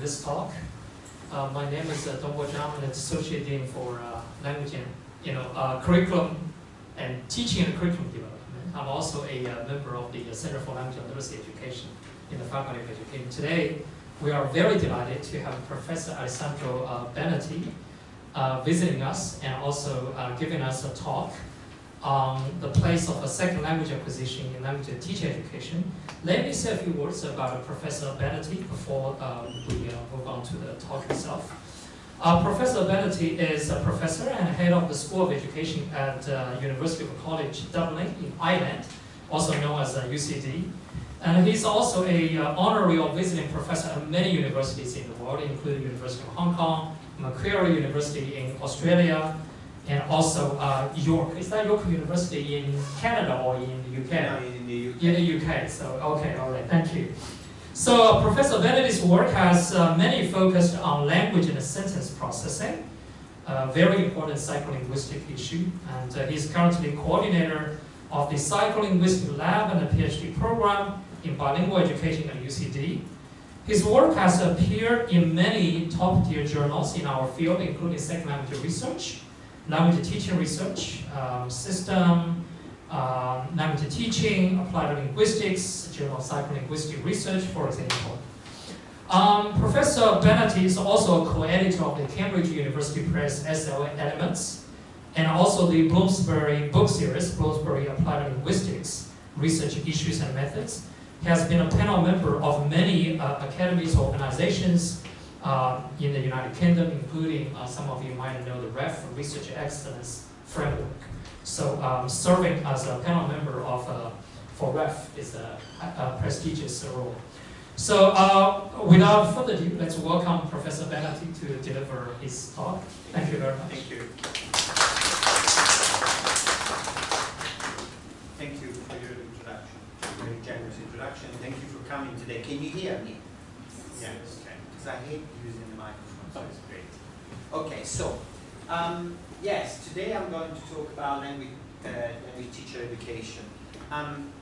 this talk. My name is Dongbo Zhang. I'm an associate dean for language and curriculum and teaching and curriculum development. I'm also a member of the Center for Language and Literacy Education in the Faculty of Education. Today, we are very delighted to have Professor Alessandro Benetti visiting us and also giving us a talk on the place of a second language acquisition in language and teaching education. Let me say a few words about Professor Benetti before we move on to the talk itself. Professor Benetti is a professor and head of the School of Education at University of College Dublin in Ireland, also known as UCD. And he's also an honorary or visiting professor at many universities in the world, including University of Hong Kong, Macquarie University in Australia, and also York. Is that York University in Canada or in the UK? No, in the UK. In the UK, so okay, all right, thank you. So Professor Benetti's work has mainly focused on language and sentence processing, a very important psycholinguistic issue, and he's currently coordinator of the Psycholinguistic Lab and a PhD program in bilingual education at UCD. His work has appeared in many top-tier journals in our field, including second language research, language teaching research, system, language teaching, applied linguistics, journal of psycholinguistic research, for example. Professor Benetti is also a co-editor of the Cambridge University Press SLA Elements, and also the Bloomsbury book series, Bloomsbury Applied Linguistics, Research Issues and Methods. He has been a panel member of many academies, organizations in the United Kingdom, including some of you might know the REF, Research Excellence Framework. So serving as a panel member of for REF is a prestigious role. So without further ado, let's welcome Professor Benetti to deliver his talk. Thank you very much. Thank you. Thank you for your introduction, very generous introduction. Thank you for coming today. Can you hear me? Yes. Okay. Because I hate using the microphone, so it's great. Okay, so yes, today I'm going to talk about language teacher education.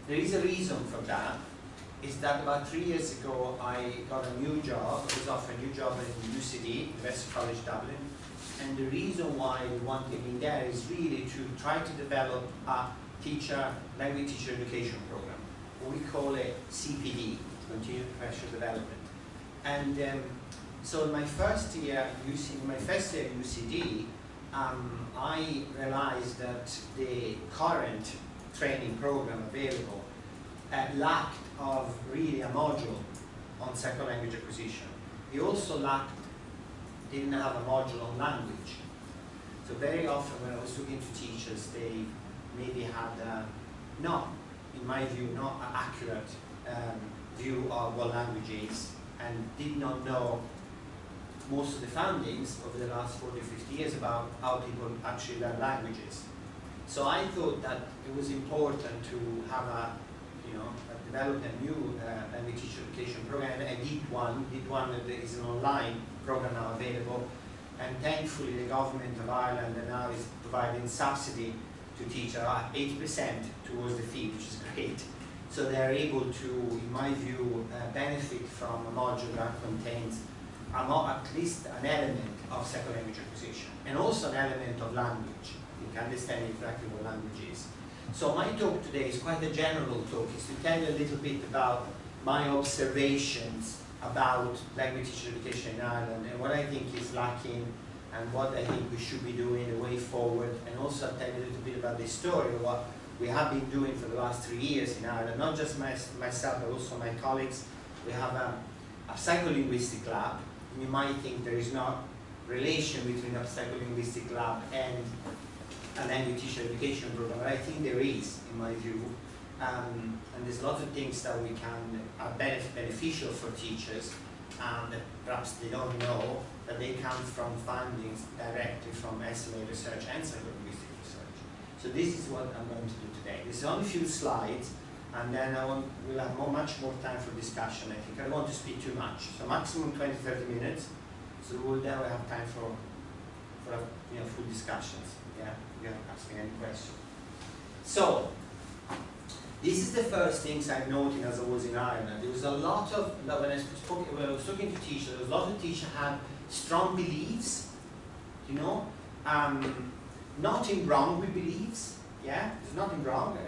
There is a reason for that. Is that about 3 years ago I got a new job. I was offered a new job at UCD, University College Dublin. And the reason why they wanted me there is really to try to develop a language teacher education program. We call it CPD, Continued Professional Development. And so in my first year at UCD, I realized that the current training program available lacked of really a module on second language acquisition. It also didn't have a module on language. So very often when I was talking to teachers, they maybe had not, in my view, not an accurate view of what language is, and did not know most of the findings over the last 40 or 50 years about how people actually learn languages. So I thought that it was important to have develop a new language teacher education program. I did one that is an online program now available, and thankfully the government of Ireland now is providing subsidy to teach 80% towards the fee, which is great. So they're able to, in my view, benefit from a module that contains at least an element of second language acquisition, and also an element of language. You can understand exactly what language is. So my talk today is quite a general talk. It's to tell you a little bit about my observations about language teacher education in Ireland and what I think is lacking and what I think we should be doing the way forward, and also tell you a little bit about the story of what we have been doing for the last 3 years in Ireland, not just myself, but also my colleagues. We have a psycholinguistic lab. You might think there is no relation between a psycholinguistic lab and a language teacher education program, but I think there is, in my view. And there's lots of things that we can are beneficial for teachers, that perhaps they don't know, that they come from findings directly from SLA research and psycholinguistic research. So this is what I'm going to do today. There's only a few slides, and then we'll have much more time for discussion. I think I don't want to speak too much. So maximum 20-30 minutes. So then we'll have time for full discussions. Yeah, you can ask me any question. So This is the first things I noted as I was in Ireland. There was a lot of, when I was talking to teachers, there was a lot of teachers had strong beliefs, you know, nothing wrong with beliefs, yeah, there's nothing wrong.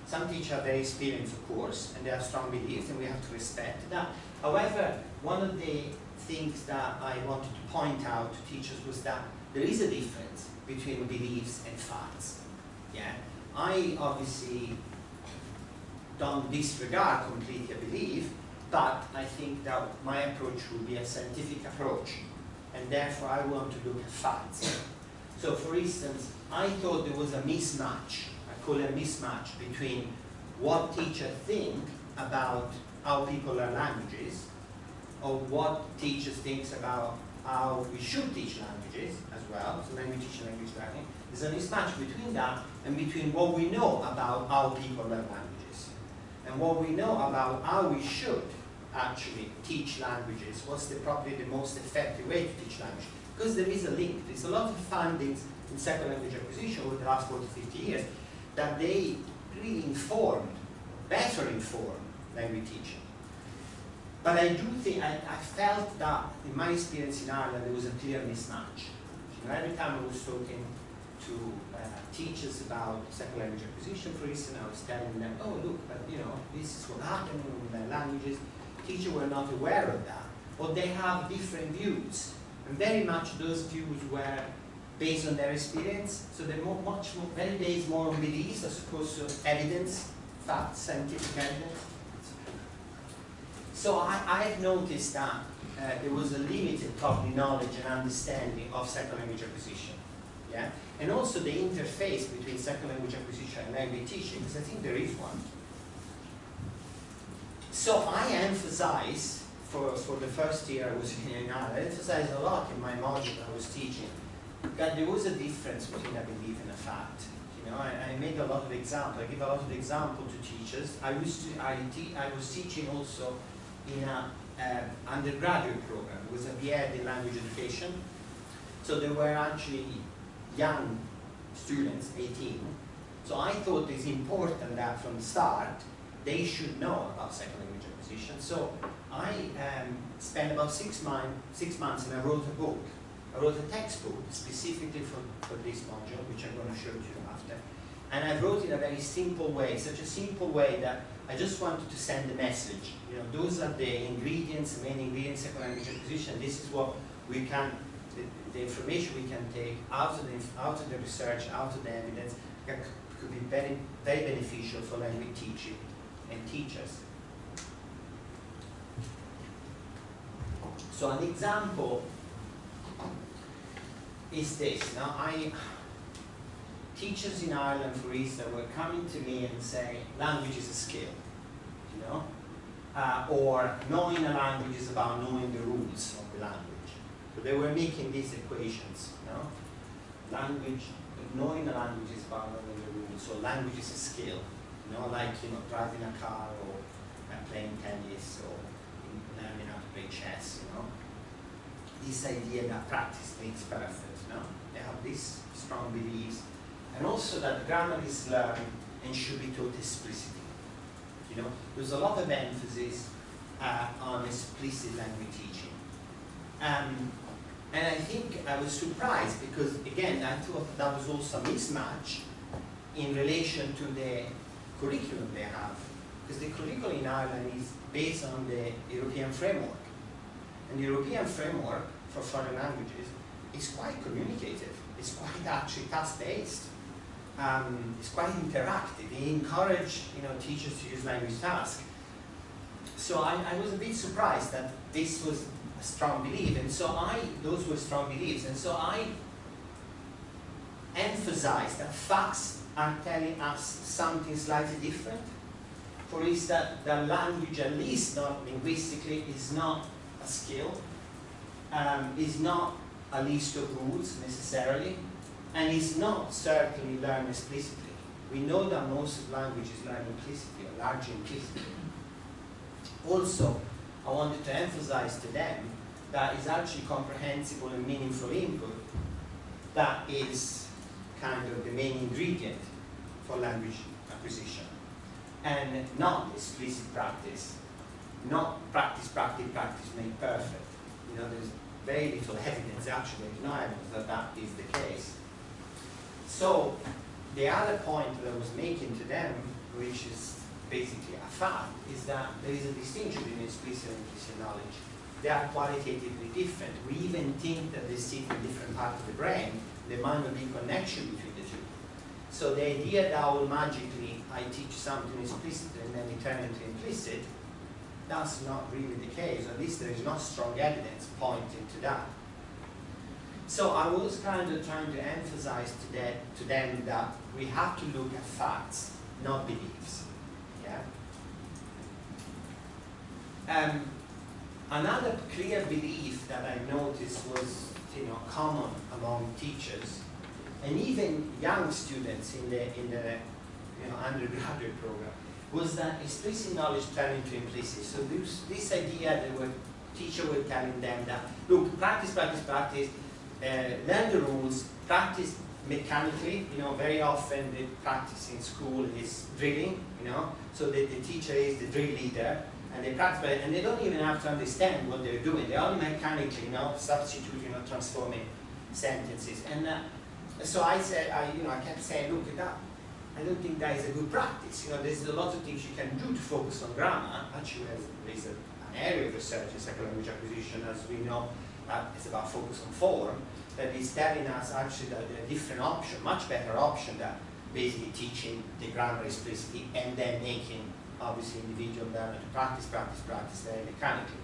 Some teachers are very experienced, of course, and they have strong beliefs, and we have to respect that. However, one of the things that I wanted to point out to teachers was that there is a difference between beliefs and facts, yeah. I obviously don't disregard completely a belief, but I think that my approach will be a scientific approach, and therefore I want to look at facts. So for instance, I thought there was a mismatch, I call it a mismatch, between what teachers think about how people learn languages, or what teachers think about how we should teach languages as well, so language teaching, language learning. There's a mismatch between that and between what we know about how people learn languages and what we know about how we should actually teach languages. What's probably the most effective way to teach language? Because there is a link. There's a lot of findings in second language acquisition over the last 40 to 50 years that they really better inform language teaching. But I do think, I felt that in my experience in Ireland there was a clear mismatch. You know, every time I was talking to teachers about second language acquisition, for instance, I was telling them, oh look, but you know, this is what happened with their languages. Teachers were not aware of that, or they have different views, and very much those views were based on their experience. So they're very based more on beliefs as opposed to evidence, facts, scientific evidence. So I've noticed that there was a limited probably knowledge and understanding of second language acquisition, yeah, and also the interface between second language acquisition and language teaching, because I think there is one. So I emphasize, for the first year I was in Ireland, I emphasized a lot in my module I was teaching that there was a difference between a belief and a fact. You know, I made a lot of examples. I give a lot of examples to teachers. I was teaching also in an undergraduate program. It was a BEd in language education. So there were actually young students, 18. So I thought it's important that from the start, they should know about second language acquisition. So I spent about 6 months and I wrote a book. I wrote a textbook specifically for this module, which I'm going to show you after. And I wrote it in a very simple way, such a simple way that I just wanted to send a message. You know, those are the ingredients, the main ingredients of second language acquisition. This is what we can, the information we can take out of the research, out of the evidence, that could be very, very beneficial for language teaching and teachers. So an example is this. Now, teachers in Ireland, for instance, were coming to me and saying, language is a skill, you know, or knowing a language is about knowing the rules of the language. So they were making these equations, you know. Knowing a language is about knowing the rules, so language is a skill, you know, like, you know, driving a car or playing tennis or learning how to play chess, you know. This idea that practice makes perfect, you know. They have these strong beliefs. And also that grammar is learned and should be taught explicitly. You know, there's a lot of emphasis on explicit language teaching. And I think I was surprised because, again, I thought that was also a mismatch in relation to the curriculum they have. Because the curriculum in Ireland is based on the European framework. And the European framework for foreign languages is quite communicative. It's quite actually task-based. It's quite interactive. They encourage, you know, teachers to use language tasks. So I was a bit surprised that this was a strong belief, and so those were strong beliefs, and so I emphasized that facts are telling us something slightly different. For instance, that language, at least not linguistically, is not a skill, is not a list of rules necessarily, and is not certainly learned explicitly. We know that most of language is learned implicitly, or largely implicitly. Also, I wanted to emphasize to them that it's actually comprehensible and meaningful input that is kind of the main ingredient for language acquisition. and not explicit practice. Not practice, practice, practice make perfect. You know, there's very little evidence, actually, there's no evidence that that is the case. So, the other point that I was making to them, which is basically a fact, is that there is a distinction between explicit and implicit knowledge. They are qualitatively different. We even think that they sit in different parts of the brain. There might not be a connection between the two. So the idea that I will magically, I teach something explicit and then it turns into implicit, that's not really the case. At least there is no strong evidence pointing to that. So I was kind of trying to emphasize to them that we have to look at facts, not beliefs. Yeah. Another clear belief that I noticed was, common among teachers and even young students in the undergraduate program, was that explicit knowledge turned into implicit. So this idea that the teacher was telling them that, look, practice, practice, practice, learn the rules, practice mechanically. Very often the practice in school is drilling. So the teacher is the drill leader, and they practice, and they don't even have to understand what they're doing. They're only mechanically, substituting or transforming sentences. And so I said, I kept saying, look, I don't think that is a good practice. There's a lot of things you can do to focus on grammar. Actually, there's an area of research in second language acquisition, as we know, that is about focus on form, that is telling us actually that there are different options, much better option than basically teaching the grammar explicitly and then making, obviously, individual learner to practice, practice, practice very mechanically.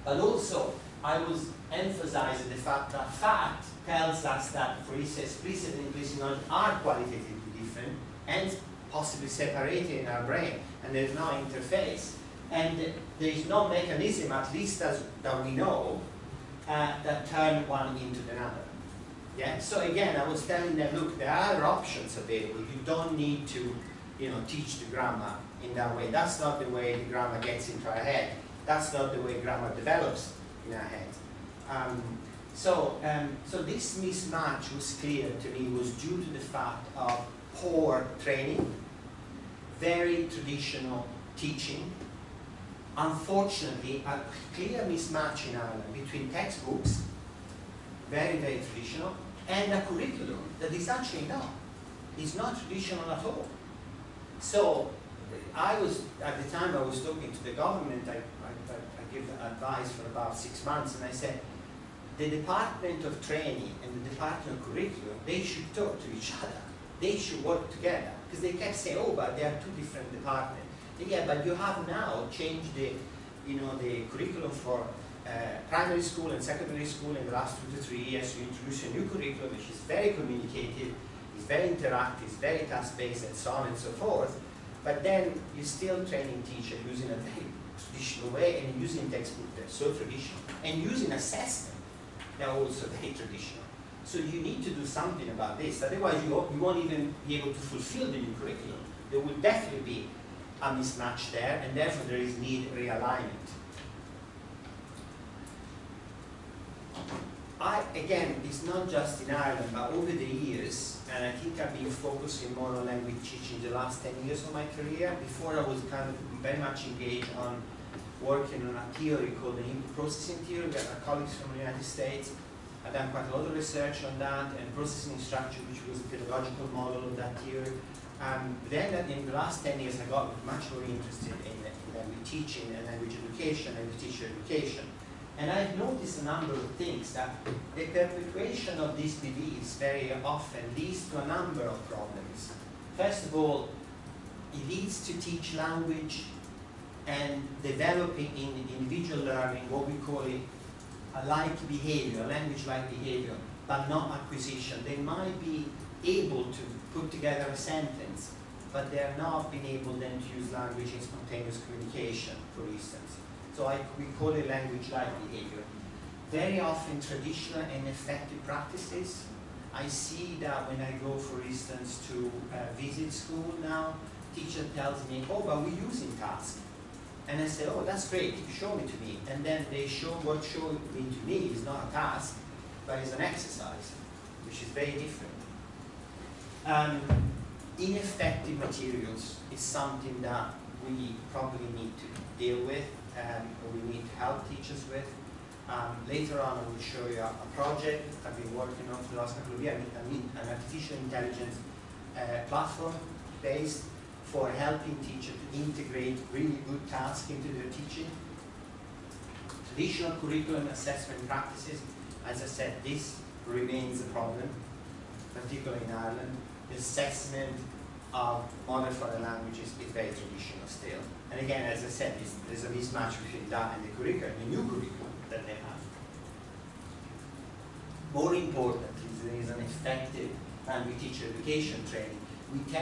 But also, I was emphasizing the fact that fact tells us that, for instance, explicit and implicit knowledge are qualitatively different and possibly separated in our brain, and there's no interface. And there is no mechanism, at least that we know, that turn one into another. Yeah? So again, I was telling them, look, there are options available. You don't need to, teach the grammar in that way. That's not the way the grammar gets into our head. That's not the way grammar develops in our head. So this mismatch was clear to me was due to the fact of poor training, very traditional teaching. Unfortunately, a clear mismatch in Ireland between textbooks, very, very traditional, and a curriculum that is actually not. It's not traditional at all. So I was, at the time I was talking to the government, I give advice for about 6 months, and I said, the Department of Training and the Department of Curriculum, they should talk to each other. They should work together. Because they kept saying, oh, but they are two different departments. Yeah, but you have now changed the curriculum for primary school and secondary school in the last 2 to 3 years. You introduce a new curriculum which is very communicative, is very interactive, is very task-based, and so on and so forth. But then you're still training teachers using a very traditional way and using textbooks that are so traditional, and using assessment that are also very traditional. So you need to do something about this. Otherwise, you won't even be able to fulfill the new curriculum. There will definitely be a mismatch there, and therefore there is need realignment. Again, it's not just in Ireland, but over the years, and I think I've been focusing more on language teaching the last 10 years of my career. Before I was kind of very much engaged on working on a theory called the input processing theory with our colleagues from the United States. I've done quite a lot of research on that, and processing structure, which was a pedagogical model of that theory. Then in the last 10 years, I got much more interested in language teaching and language education and teacher education. And I've noticed a number of things, that the perpetuation of these beliefs very often leads to a number of problems. First of all, it leads to teach language and developing in individual learning what we call a like behavior, language-like behavior, but not acquisition. They might be able to put together a sentence, but they're not being able then to use language in spontaneous communication, for instance. So we call it language-like behavior. Very often traditional and effective practices. I see that when I go, for instance, to visit school now, teacher tells me, oh, but we're using task. And I say, oh, that's great, show me to me. And then they show what showing to me is not a task, but is an exercise, which is very different. ineffective materials is something that we probably need to deal with, or we need to help teachers with. Later on, I will show you a project I've been working on for the last couple of years, an artificial intelligence platform based for helping teachers to integrate really good tasks into their teaching. Traditional curriculum assessment practices, as I said, this remains a problem, particularly in Ireland. The assessment of modern foreign languages is very traditional still. And again, as I said, there's a mismatch between that and the curriculum, the new curriculum that they have. More importantly, there is an effective language teacher education training. They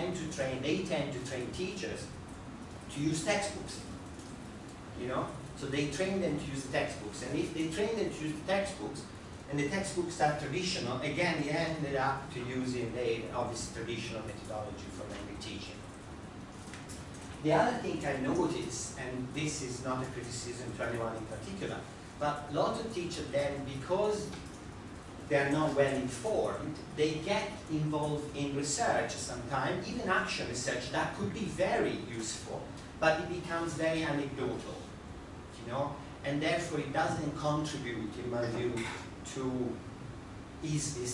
tend to train teachers to use textbooks, you know? So they train them to use the textbooks. And if they train them to use the textbooks, and the textbooks are traditional, again, they ended up to using obviously traditional methodology for language teaching. The other thing I noticed, and this is not a criticism to anyone in particular, but a lot of teachers then, because they're not well informed, they get involved in research sometimes, even action research that could be very useful, but it becomes very anecdotal, you know, and therefore it doesn't contribute, in my view, to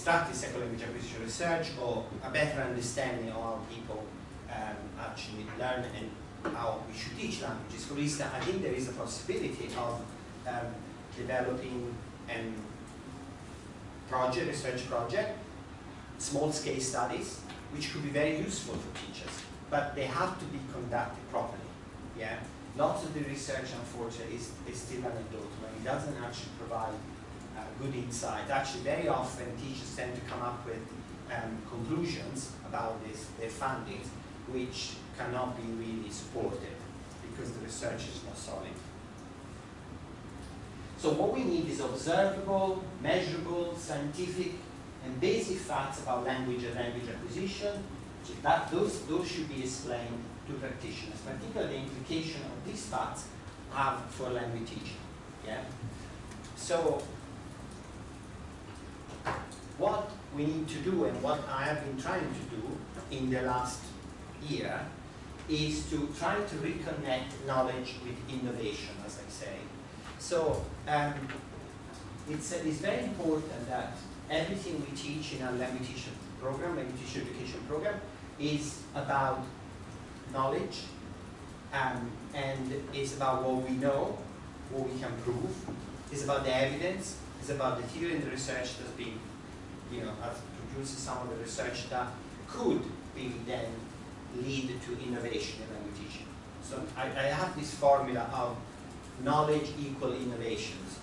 practice second language acquisition research or a better understanding of how people actually learn and how we should teach languages. For instance, I think there is a possibility of developing research project, small-scale studies, which could be very useful for teachers, but they have to be conducted properly. Yeah, lots of the research, unfortunately, is still anecdotal, and it doesn't actually provide good insight. Actually, very often teachers tend to come up with conclusions about their findings, which cannot be really supported because the research is not solid. So what we need is observable, measurable, scientific, and basic facts about language and language acquisition. Those should be explained to practitioners, particularly the implication of these facts have for language teaching. Yeah. So what we need to do, and what I have been trying to do in the last year, is to try to reconnect knowledge with innovation, as I say. So it's very important that everything we teach in our language teacher program, language teacher education program, is about knowledge, and it's about what we know, what we can prove. It's about the evidence. It's about the theory and the research that's been, has produced some of the research that could be then lead to innovation in language teaching. So I have this formula of knowledge equal innovations.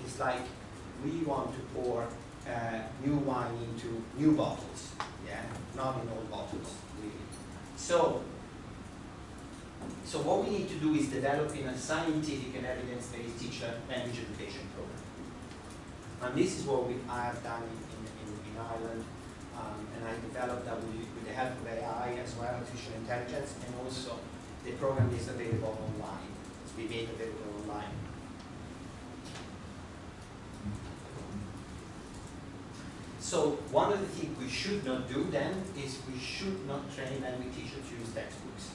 It's like we want to pour new wine into new bottles, yeah, not in old bottles, really. So what we need to do is developing a scientific and evidence-based teacher language education program. And this is what I have done in Ireland, and I developed that with the help of AI as well, artificial intelligence, and also the program is available online. It's been made available online. So one of the things we should not do then is we should not train language teachers to use textbooks.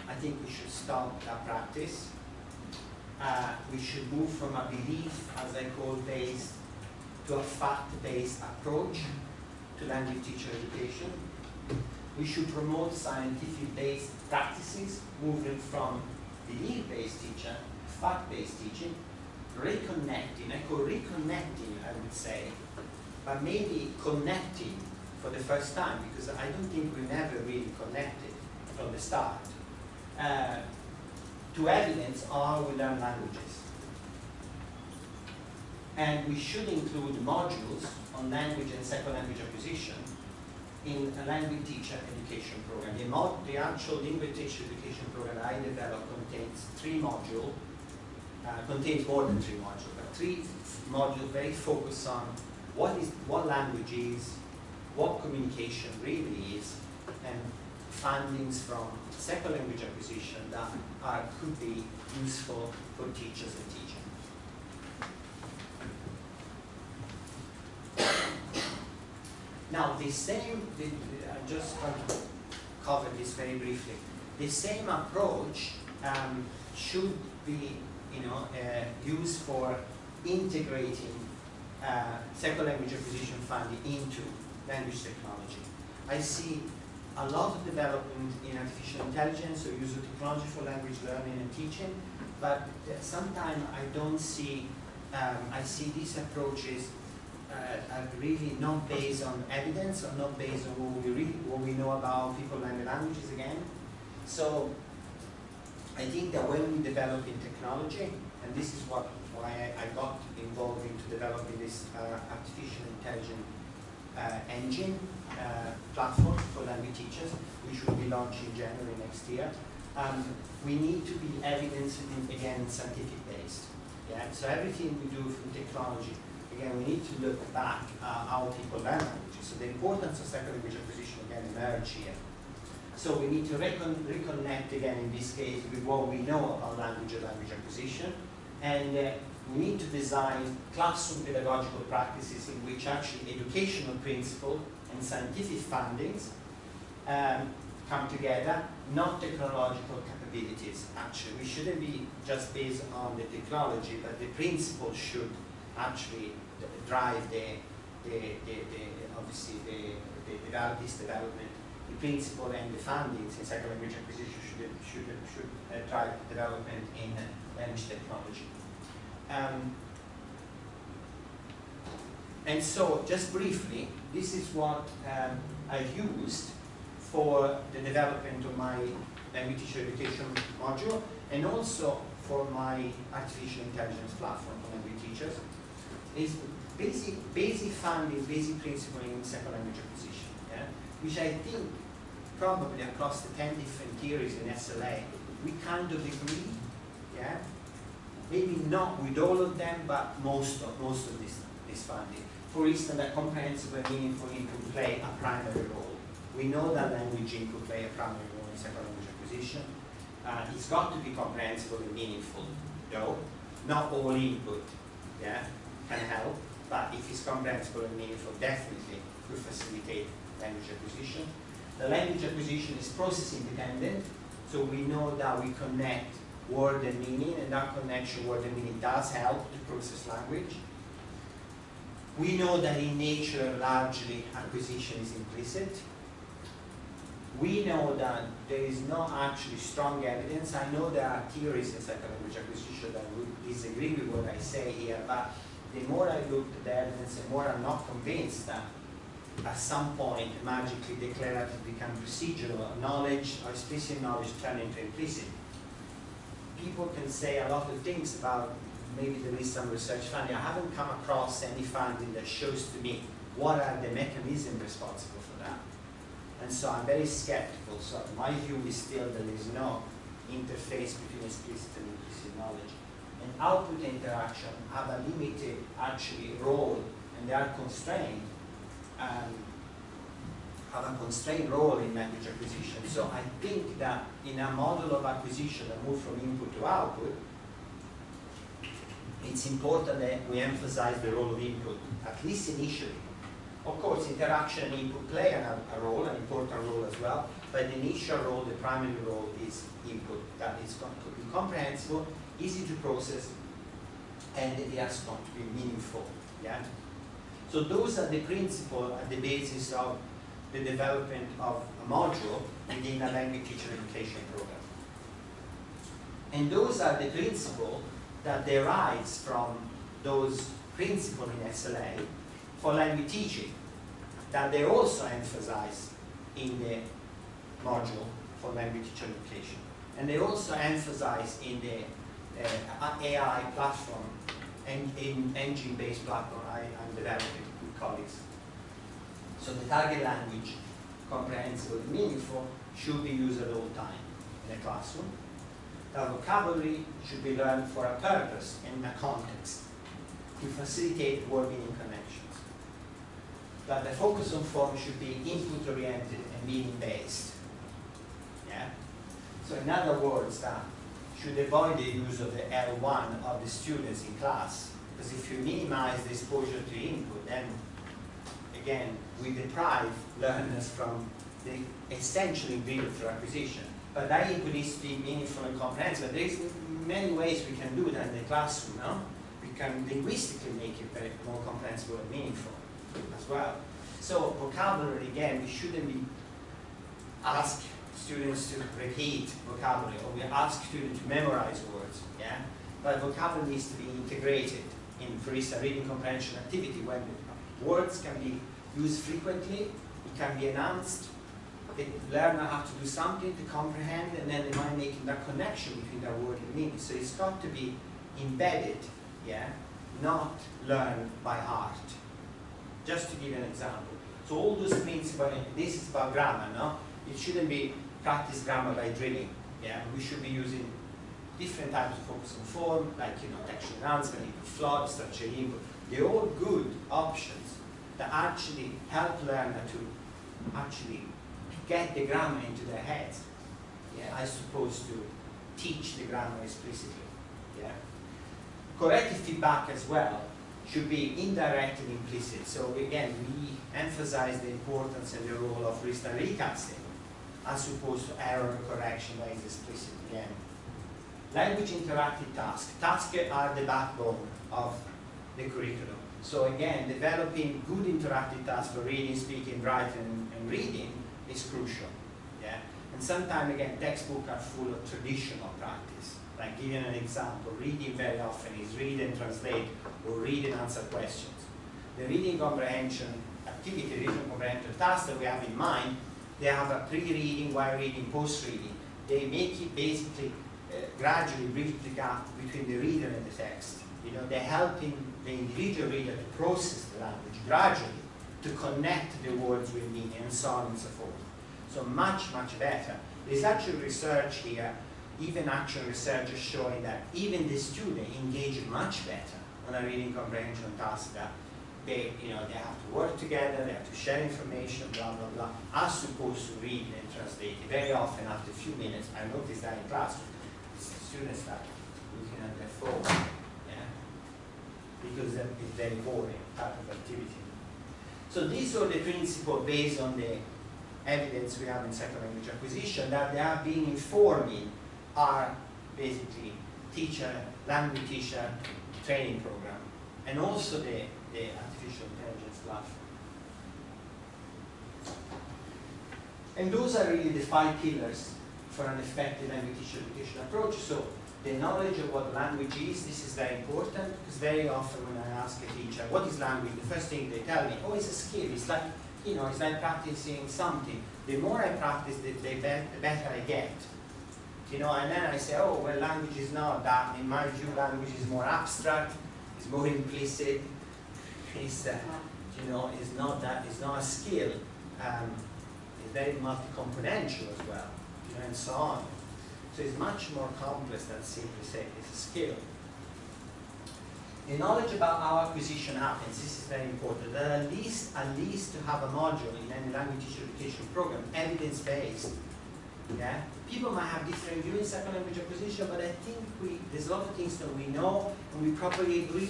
I think we should stop that practice. We should move from a belief, as I call based, to a fact-based approach to language teacher education. We should promote scientific-based practices, moving from belief-based teaching, fact-based teaching, reconnecting. I call reconnecting, I would say, but maybe connecting for the first time, because I don't think we never really connected from the start, to evidence on how we learn languages. And we should include modules on language and second language acquisition in a language teacher education program. The actual language teacher education program I developed contains 3 modules, contains more than 3 modules, but 3 modules very focused on what language is, what communication really is, and findings from second language acquisition that could be useful for teachers and teaching. Now, I just want to cover this very briefly. The same approach should be, used for integrating second language acquisition funding into language technology. I see a lot of development in artificial intelligence or use of technology for language learning and teaching, but sometimes I don't see, I see these approaches are really not based on evidence or not based on what we read, what we know about people learning languages again. So I think that when we develop in technology, and this is why I got involved into developing this artificial intelligence engine platform for language teachers, which will be launched in January next year. We need to be evidence, again, scientific based. Yeah? So everything we do from technology, again, we need to look back how people learn languages. So the importance of second language acquisition again emerge here. So we need to reconnect again in this case with what we know about language and language acquisition, and we need to design classroom pedagogical practices in which actually educational principle and scientific findings come together, not technological capabilities. Actually, we shouldn't be just based on the technology, but the principles should actually drive obviously this development. The principle and the findings in second language acquisition should drive development in language technology. And so, just briefly, this is what I've used for the development of my language teacher education module, and also for my artificial intelligence platform for language teachers. Is basic finding, basic principle in second language acquisition, yeah? Which I think probably across the 10 different theories in SLA, we kind of agree, yeah? Maybe not with all of them, but most of this finding. For instance, that comprehensive and meaningful input play a primary role. We know that language input play a primary role in second language acquisition. It's got to be comprehensible and meaningful, though. Not all input, yeah, can help, but if it's comprehensible and meaningful, definitely will facilitate language acquisition. The language acquisition is process independent, so we know that we connect word and meaning, and that connection word and meaning does help to process language. We know that in nature, largely, acquisition is implicit. We know that there is not actually strong evidence. I know there are theories in second language acquisition that would disagree with what I say here, but the more I look at the evidence, the more I'm not convinced that at some point, magically declarative become procedural, knowledge or explicit knowledge turn into implicit. People can say a lot of things about, maybe there is some research finding. I haven't come across any finding that shows to me what are the mechanisms responsible for that. And so I'm very skeptical. So my view is still that there is no interface between explicit and implicit knowledge. And output interaction have a limited actually role, and they are constrained, have a constrained role in language acquisition. So I think that in a model of acquisition that moves from input to output, it's important that we emphasize the role of input, at least initially. Of course, interaction and input play a role, an important role as well, but the initial role, the primary role is input. That is going to be comprehensible, easy to process, and it is going to be meaningful. Yeah? So those are the principles at the basis of the development of a module within a language teacher education program. And those are the principles that derives from those principles in SLA for language teaching, that they also emphasize in the module for language teacher education. And they also emphasize in the AI platform and in engine-based platform I'm developing with colleagues. So the target language, comprehensible and meaningful, should be used at all time in a classroom. The vocabulary should be learned for a purpose and a context to facilitate word meaning connections. That the focus on form should be input-oriented and meaning-based. Yeah? So in other words, that should avoid the use of the L1 of the students in class, because if you minimize the exposure to input, then again, we deprive learners from the essential ingredient for acquisition. But that input needs to be meaningful and comprehensive. There's many ways we can do that in the classroom, no? We can linguistically make it very more comprehensible and meaningful as well. So vocabulary, again, we shouldn't be ask students to repeat vocabulary, or we ask students to memorize words, yeah? But vocabulary needs to be integrated in, for instance, reading comprehension activity, when words can be used frequently, it can be announced, the learner have to do something to comprehend, and then they might make that connection between that word and meaning. So it's got to be embedded, yeah, not learned by heart. Just to give you an example. So all those principles, this is about grammar, no? It shouldn't be practice grammar by drilling, yeah? We should be using different types of focus on form, like, you know, textual announcement, input flood, structure input. They're all good options that actually help learner to actually get the grammar into their heads, yeah, as opposed to teach the grammar explicitly, yeah. Corrective feedback as well should be indirect and implicit. So again, we emphasize the importance and the role of listener recasting as opposed to error correction that is explicit again. Language interactive tasks. Tasks are the backbone of the curriculum. So again, developing good interactive tasks for reading, speaking, writing, and reading is crucial, yeah? And sometimes, again, textbooks are full of traditional practice. Like giving an example, reading very often is read and translate, or read and answer questions. The reading comprehension activity, reading comprehension task that we have in mind, they have a pre-reading, while reading, post-reading. They make it basically gradually bridge the gap between the reader and the text. You know, they're helping the individual reader to process the language gradually, to connect the words with meaning, and so on and so forth. So much, much better. There's actual research here, even actual research is showing that even the student engage much better on a reading comprehension task, that they, you know, they have to work together, they have to share information, blah, blah, blah, as opposed to read and translate. Very often, after a few minutes, I noticed that in class, students start looking at their phone, yeah, because it's very boring type of activity. So these are the principles based on the evidence we have in second language acquisition that they have been informing our basically language teacher training program, and also the artificial intelligence platform. And those are really the 5 pillars for an effective language teacher education approach. So the knowledge of what language is, this is very important, because very often when I ask a teacher, what is language? The first thing they tell me, oh, it's a skill. It's like, you know, it's like practicing something. The more I practice, the better I get. You know, and then I say, oh, well, language is not that. In my view, language is more abstract, it's more implicit. It's, you know, it's not that. It's not a skill. It's very multi-componential as well, you know, and so on. So it's much more complex than simply say it's a skill. The knowledge about how acquisition happens, this is very important. That at least to have a module in any language teacher education program, evidence-based. Yeah? People might have different views in second language acquisition, but I think there's a lot of things that we know and we probably agree.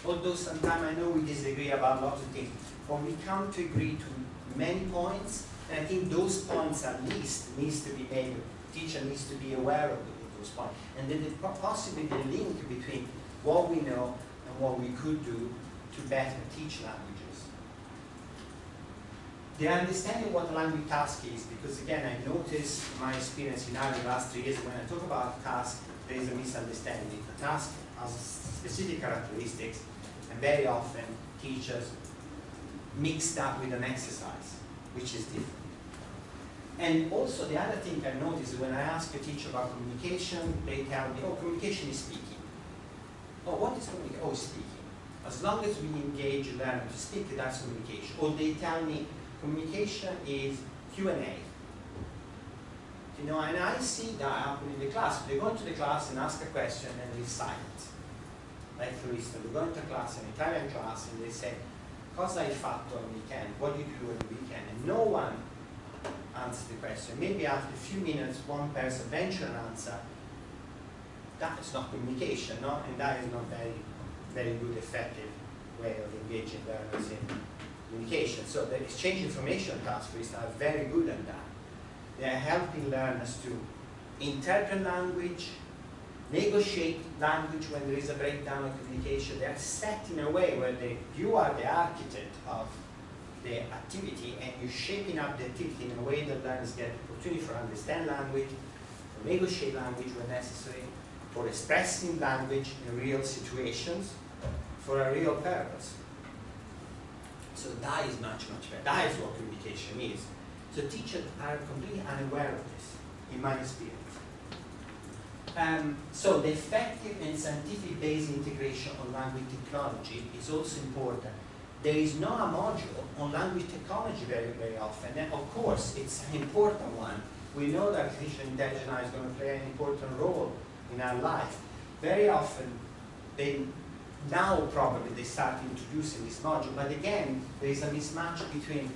Although sometimes I know we disagree about lots of things. But we come to agree to many points, and I think those points at least needs to be made. The teacher needs to be aware of those points. And then possibly the link between what we know and what we could do to better teach languages. The understanding what a language task is, because again, I noticed my experience in the last 3 years, when I talk about task, there is a misunderstanding. A task has specific characteristics, and very often teachers mix that with an exercise, which is different. And also the other thing I noticed is when I ask a teacher about communication, they tell me, oh, communication is speaking. Oh, what is communication? Oh, speaking. As long as we engage a learner to speak, that's communication. Or they tell me, communication is Q&A. You know, and I see that happen in the class. They go into the class and ask a question and they're silent. Like for instance, we go into class, an Italian class, and they say, cosa hai fatto al weekend? What did you do on the weekend? And no one answers the question. Maybe after a few minutes, one person ventures an answer. That is not communication, no? And that is not very, very good, effective way of engaging learners in communication. So the exchange information tasks, for instance, are very good at that. They are helping learners to interpret language, negotiate language when there is a breakdown of communication. They are set in a way where you are the architect of the activity, and you're shaping up the activity in a way that learners get the opportunity for understand language, for negotiate language when necessary, for expressing language in real situations, for a real purpose. So that is much, much better. That is what communication is. So teachers are completely unaware of this, in my experience. So the effective and scientific-based integration of language technology is also important. There is not a module on language technology very, very often. And of course, it's an important one. We know that artificial intelligence is going to play an important role in our life. Very often, now probably they start introducing this module, but again, there is a mismatch between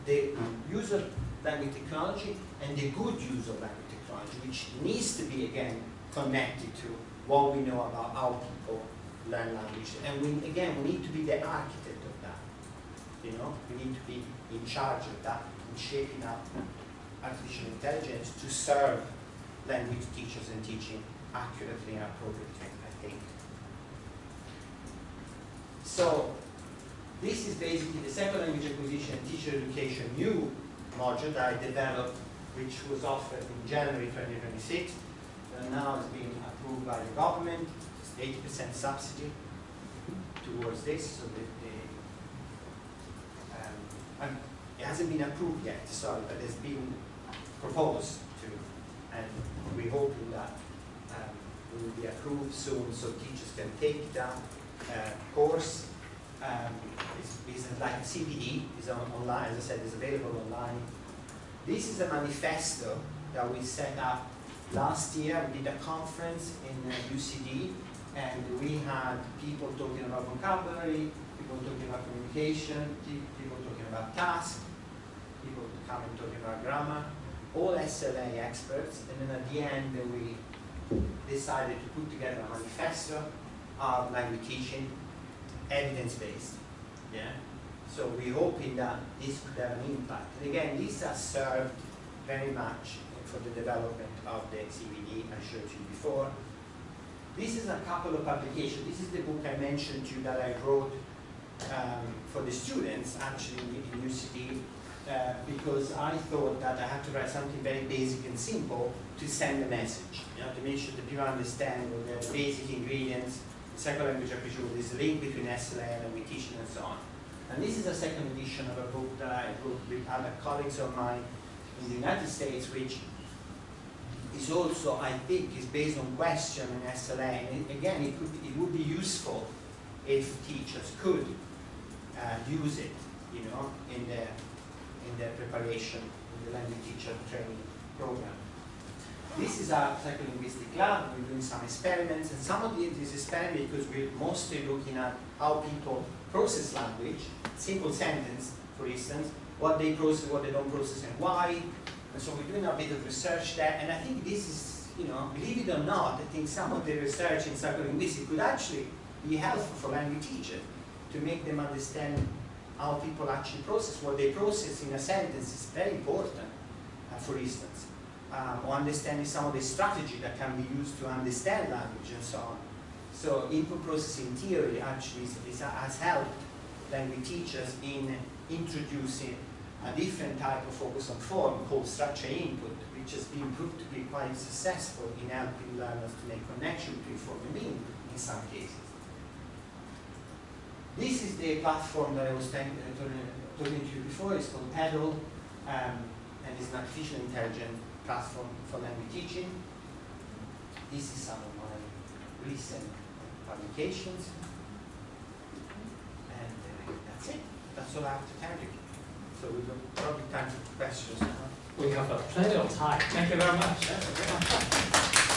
the use of language technology and the good use of language technology, which needs to be, again, connected to what we know about how people learn language. And we need to be the architect of that. You know, we need to be in charge of that, in shaping up artificial intelligence to serve language teachers and teaching accurately and appropriately, I think. So this is basically the second language acquisition and teacher education new module that I developed, which was offered in January 2026, and now is being approved by the government. It's 80% subsidy towards this, so it hasn't been approved yet, sorry, but it's been proposed to, and we're hoping that it will be approved soon so teachers can take that course. It's like a CPD, it's online, as I said, it's available online. This is a manifesto that we set up last year. We did a conference in UCD, and we had people talking about vocabulary, people talking about communication, people talking about tasks, people coming talking about grammar, all SLA experts, and then at the end we decided to put together a manifesto of language teaching, evidence-based. Yeah? So we're hoping that this could have an impact. And again, this has served very much for the development of the CVD I showed you before. This is a couple of publications. This is the book I mentioned to you that I wrote for the students, actually in UCD, because I thought that I had to write something very basic and simple to send a message, you know, to make sure that people understand the basic ingredients. The second language acquisition, there's a link between SLA and language teaching and so on. And this is a second edition of a book that I wrote with other colleagues of mine in the United States, which is also, I think, is based on question in SLA. And again, it would be useful if teachers could use it, you know, in their preparation in the language teacher training program. This is our psycholinguistic lab. We're doing some experiments, and some of these experiments, because we're mostly looking at how people process language, simple sentence, for instance, what they process, what they don't process, and why. And so we're doing a bit of research there, and I think this is, you know, believe it or not, I think some of the research in psycholinguistics could actually be helpful for language teachers to make them understand how people actually process. What they process in a sentence is very important, for instance. Or understanding some of the strategy that can be used to understand language and so on. So input processing theory actually has helped language teachers in introducing a different type of focus on form called structure input, which has been proved to be quite successful in helping learners to make connection between form and meaning in some cases. This is the platform that I was talking to you before. It's called PEDL, and it's an artificial intelligence platform for language teaching. This is some of my recent publications. And that's it. That's all I have to tell you. So we've got probably time for questions now. We have plenty of time. Thank you very much.